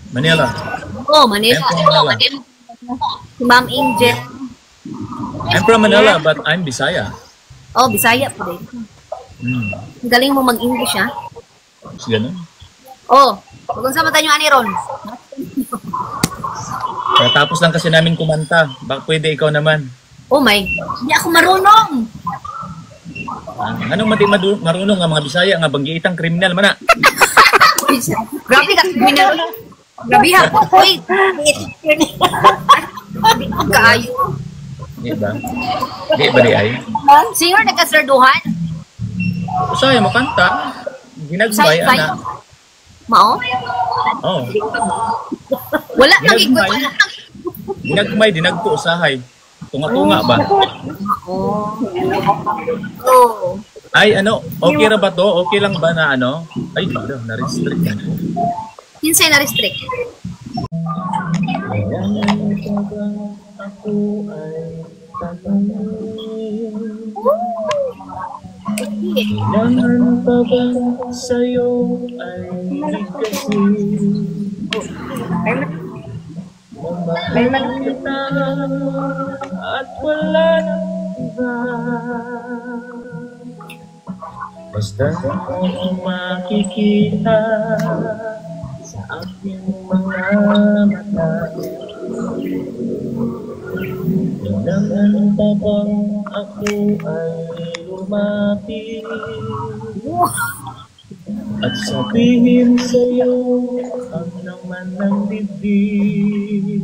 Manila. Oh, Manila. I'm from Manila. Si Ma'am Angel. I'm from Manila, but I'm Bisaya. Oh, Bisaya po din. Hmm. Ang galing mo mag-English, ha? Ganun. Oh, kung sa mata nyo, ani Ron? Natapos lang kasi namin kumanta. Baka pwede ikaw naman. Oh my, hindi ako marunong. Anong marunong nga mga Bisaya nga banggiitang kriminal mana? Grabe ka, criminal. Grabe ha. Wait. Kaayo. Di ba? Di ba di ay? Singer nagkasarduhan? Bisaya makanta. Ginagmay, ana. Mao? Oh. Wala nang ikot. Ginagmay, dinagko usahay. Tunga-tunga ba? Oh. Oh. Ay, ano, okay ra ba to? Okay lang ba na ano? Ay, na-restrict na. Kinsay na restrict? Ako ay tatanungin. Kailangan pa ba sa'yo ay higkasin? Mamahal kita at wala nang iba. Basta mo makikita sa aking mga mata. Kailangan pa bang ako ay lumapit at sabihin sa'yo ang naman ng bibig?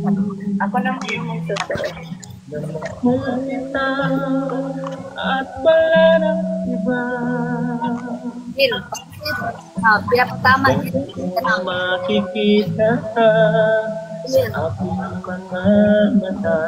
Ako nang magsasabi. Na mahal kita at wala nang iba. Bill. Pinapatama. Basta mo makikita sa aking mga mata.